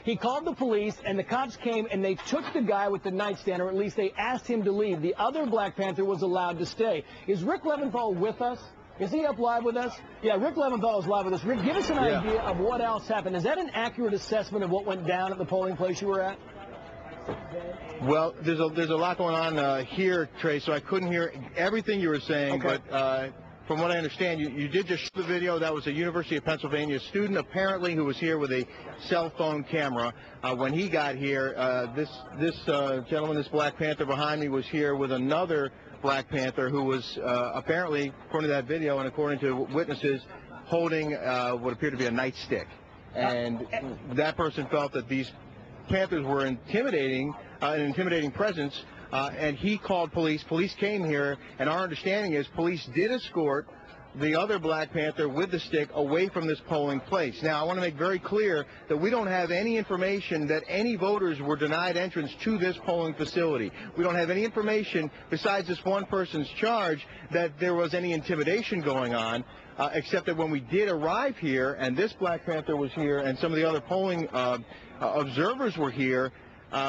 He called the police, and the cops came, and they took the guy with the nightstand, or at least they asked him to leave. The other Black Panther was allowed to stay. Is Rick Leventhal with us? Is he up live with us? Yeah, Rick Leventhal is live with us. Rick, give us an idea of what else happened. Is that an accurate assessment of what went down at the polling place you were at? Well, there's a lot going on here, Trey, so I couldn't hear everything you were saying, okay. But from what I understand, you did just show the video. That was a University of Pennsylvania student, apparently, who was here with a cell phone camera. When he got here, this gentleman, this Black Panther behind me, was here with another Black Panther who was apparently, according to that video and according to witnesses, holding what appeared to be a nightstick. And that person felt that these Panthers were an intimidating presence, and he called police. Police came here, and our understanding is police did escort the other Black Panther with the stick away from this polling place. Now, I want to make very clear that we don't have any information that any voters were denied entrance to this polling facility. We don't have any information, besides this one person's charge, that there was any intimidation going on, except that when we did arrive here, and this Black Panther was here, and some of the other polling observers were here,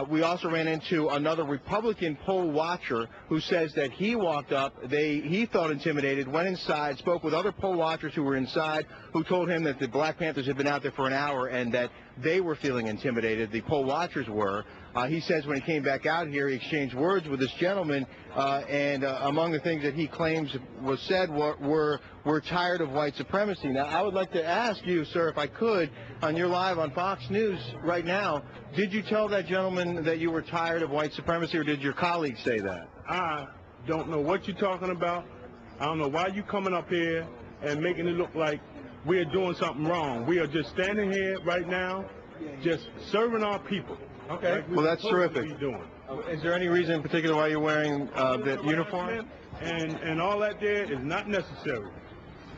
we also ran into another Republican poll watcher who says that he walked up, he felt intimidated, went inside, spoke with other poll watchers who were inside, who told him that the Black Panthers had been out there for an hour and that they were feeling intimidated, the poll watchers were. He says when he came back out here, he exchanged words with this gentleman, and among the things that he claims was said were, "We're tired of white supremacy." Now, I would like to ask you, sir, if I could, you're live on Fox News right now, did you tell that gentleman that you were tired of white supremacy, or did your colleagues say that? I don't know what you're talking about. I don't know why you coming up here and making it look like we're doing something wrong. We are just standing here right now, just serving our people. Okay. Like well, that's terrific. Is there any reason in particular why you're wearing that uniform? And all that there is not necessary.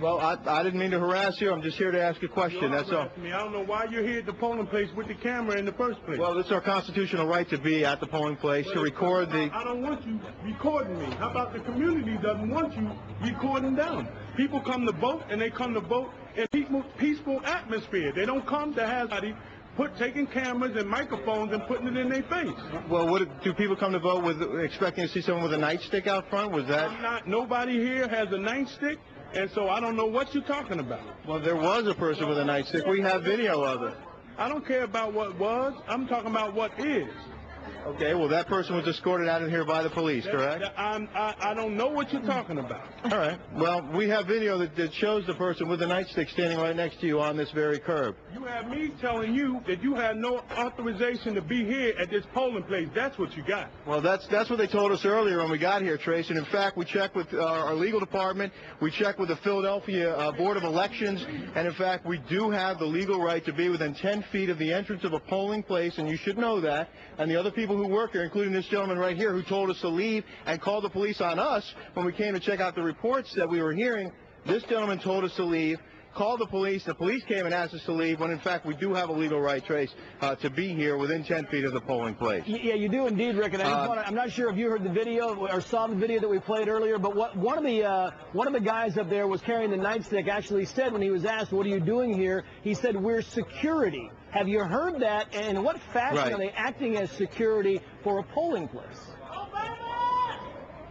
Well, I didn't mean to harass you. I'm just here to ask a question. That's all. I don't know why you're here at the polling place with the camera in the first place. Well, it's our constitutional right to be at the polling place, to record the... I don't want you recording me. How about the community doesn't want you recording them? People come to vote, and they come to vote in peaceful atmosphere. They don't come to have somebody taking cameras and microphones and putting it in their face. Well, do people come to vote with expecting to see someone with a nightstick out front? Was that... Nobody here has a nightstick. And so I don't know what you're talking about. Well, there was a person with a nightstick. We have video of it. I don't care about what was. I'm talking about what is. Okay, well, that person was escorted out of here by the police, correct? I don't know what you're talking about. All right. Well, we have video that shows the person with the nightstick standing right next to you on this very curb. You have me telling you that you have no authorization to be here at this polling place. That's what you got. Well, that's what they told us earlier when we got here, Trace. And, in fact, we checked with our legal department. We checked with the Philadelphia Board of Elections. And, in fact, we do have the legal right to be within 10 feet of the entrance of a polling place, and you should know that. And the other people who work here, including this gentleman right here, who told us to leave and called the police on us when we came to check out the reports that we were hearing. This gentleman told us to leave, called the police came and asked us to leave, when in fact we do have a legal right, Trace, to be here within 10 feet of the polling place. Yeah, you do indeed, Rick. And I'm not sure if you heard the video or saw the video that we played earlier, but one of the guys up there was carrying the nightstick. Actually said when he was asked, "What are you doing here?" He said, "We're security." Have you heard that? And in what fashion are they acting as security for a polling place?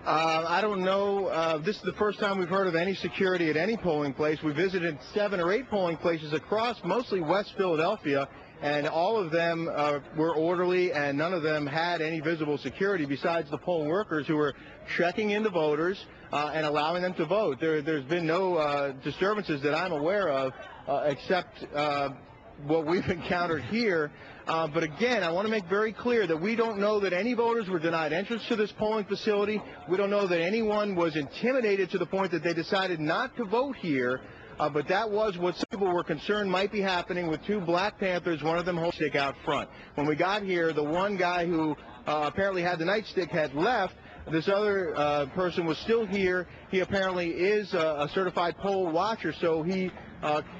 I don't know. This is the first time we've heard of any security at any polling place. We visited 7 or 8 polling places across mostly West Philadelphia, and all of them were orderly, and none of them had any visible security besides the poll workers who were checking in the voters and allowing them to vote. There's been no disturbances that I'm aware of except what we've encountered here. But again, I want to make very clear that we don't know that any voters were denied entrance to this polling facility. We don't know that anyone was intimidated to the point that they decided not to vote here. But that was what some people were concerned might be happening with 2 Black Panthers, one of them holding a stick out front. When we got here, the one guy who apparently had the nightstick had left. This other person was still here. He apparently is a certified poll watcher, so he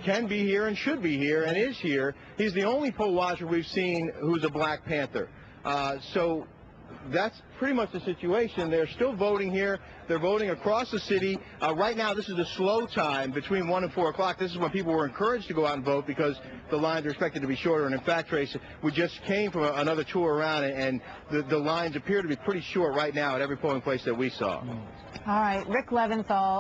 can be here and should be here and is here. He's the only poll watcher we've seen who's a Black Panther. So that's pretty much the situation. They're still voting here. They're voting across the city. Right now, this is the slow time between 1 and 4 o'clock. This is when people were encouraged to go out and vote because the lines are expected to be shorter. And in fact, Trace, we just came from another tour around, and the lines appear to be pretty short right now at every polling place that we saw. All right, Rick Leventhal.